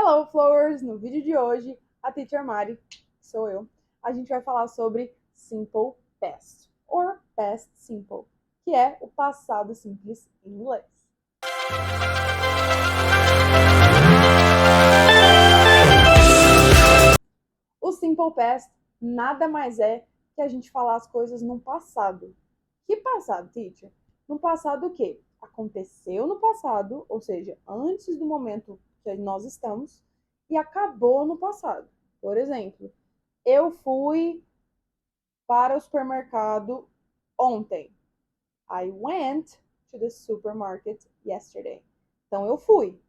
Hello, Flowers! No vídeo de hoje, a Teacher Mari, que sou eu, a gente vai falar sobre Simple Past, or Past Simple, que é o passado simples em inglês. O Simple Past nada mais é que a gente falar as coisas no passado. Que passado, Teacher? No passado o quê? Aconteceu no passado, ou seja, antes do momento que nós estamos, e acabou no passado. Por exemplo, eu fui para o supermercado ontem. I went to the supermarket yesterday. Então eu fui,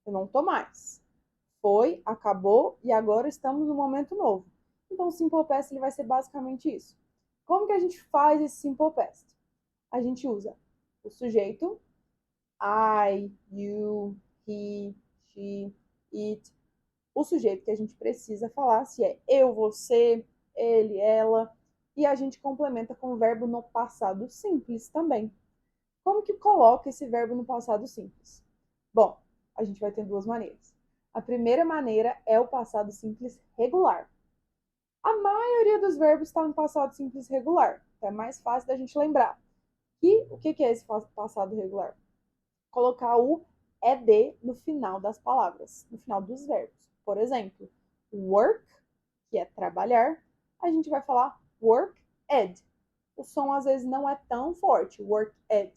eu não tô mais. Foi, acabou e agora estamos no momento novo. Então o Simple Past ele vai ser basicamente isso. Como que a gente faz esse Simple Past? A gente usa o sujeito I, you, he, she, it. O sujeito que a gente precisa falar se é eu, você, ele, ela. E a gente complementa com o verbo no passado simples também. Como que coloca esse verbo no passado simples? Bom, a gente vai ter duas maneiras. A primeira maneira é o passado simples regular. A maioria dos verbos está no passado simples regular. Então é mais fácil da gente lembrar. E o que é esse passado regular? Colocar o ed no final das palavras, no final dos verbos. Por exemplo, work, que é trabalhar, a gente vai falar work ed. O som às vezes não é tão forte, work ed.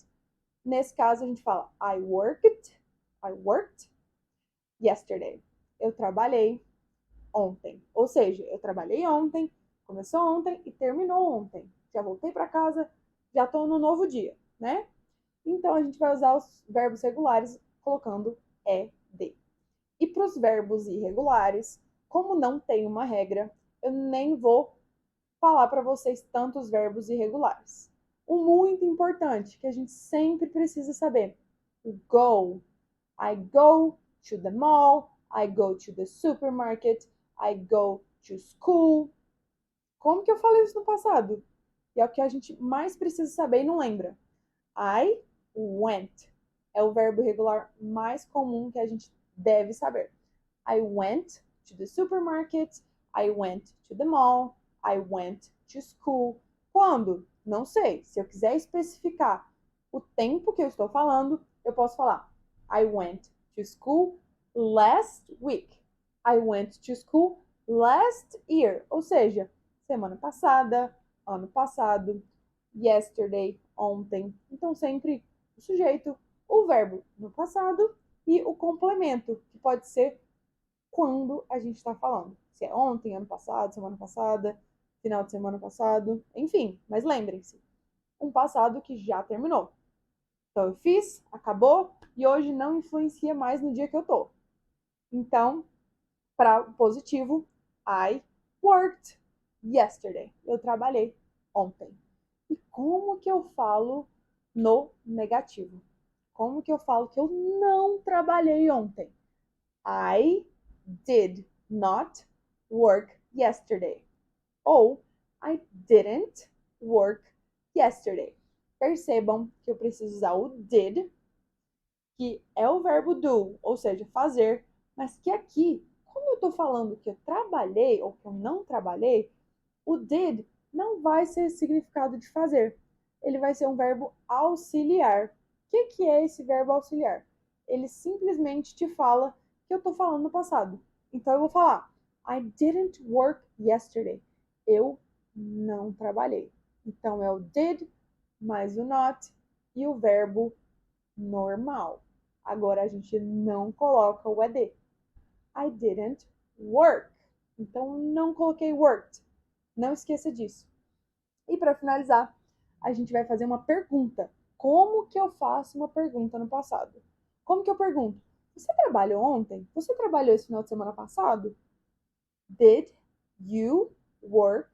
Nesse caso a gente fala I worked yesterday. Eu trabalhei ontem. Ou seja, eu trabalhei ontem, começou ontem e terminou ontem. Já voltei para casa, já estou no novo dia, né? Então a gente vai usar os verbos regulares colocando ed. E para os verbos irregulares, como não tem uma regra, eu nem vou falar para vocês tantos verbos irregulares. O muito importante que a gente sempre precisa saber: o go. I go to the mall, I go to the supermarket, I go to school. Como que eu falei isso no passado? E é o que a gente mais precisa saber e não lembra. I went. É o verbo regular mais comum que a gente deve saber. I went to the supermarket. I went to the mall. I went to school. Quando? Não sei. Se eu quiser especificar o tempo que eu estou falando, eu posso falar I went to school last week. I went to school last year. Ou seja, semana passada, ano passado, yesterday, ontem. Então, sempre o sujeito, o verbo no passado e o complemento, que pode ser quando a gente está falando. Se é ontem, ano passado, semana passada, final de semana passado, enfim. Mas lembrem-se, um passado que já terminou. Então, eu fiz, acabou e hoje não influencia mais no dia que eu tô. Então, para o positivo, I worked yesterday. Eu trabalhei ontem. E como que eu falo no negativo? Como que eu falo que eu não trabalhei ontem? I did not work yesterday. Ou I didn't work yesterday. Percebam que eu preciso usar o did, que é o verbo do, ou seja, fazer, mas que aqui, como eu estou falando que eu trabalhei ou que eu não trabalhei, o did não vai ser significado de fazer. Ele vai ser um verbo auxiliar. O que é esse verbo auxiliar? Ele simplesmente te fala que eu estou falando no passado. Então eu vou falar I didn't work yesterday. Eu não trabalhei. Então é o did mais o not e o verbo normal. Agora a gente não coloca o ed. I didn't work. Então não coloquei worked. Não esqueça disso. E para finalizar, a gente vai fazer uma pergunta. Como que eu faço uma pergunta no passado? Como que eu pergunto? Você trabalhou ontem? Você trabalhou esse final de semana passado? Did you work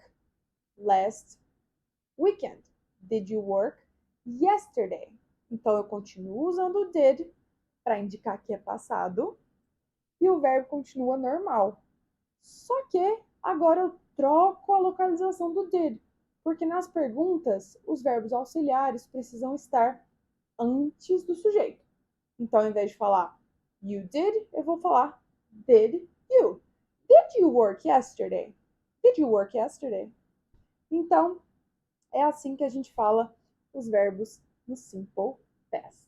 last weekend? Did you work yesterday? Então eu continuo usando o did para indicar que é passado e o verbo continua normal. Só que agora eu troco a localização do did, porque nas perguntas os verbos auxiliares precisam estar antes do sujeito. Então, ao invés de falar you did, eu vou falar Did you? Did you work yesterday? Did you work yesterday? Então, é assim que a gente fala os verbos no Simple Past.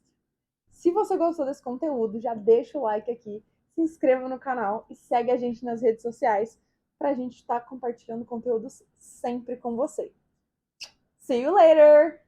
Se você gostou desse conteúdo, já deixa o like aqui, se inscreva no canal e segue a gente nas redes sociais para a gente estar compartilhando conteúdos sempre com você. See you later!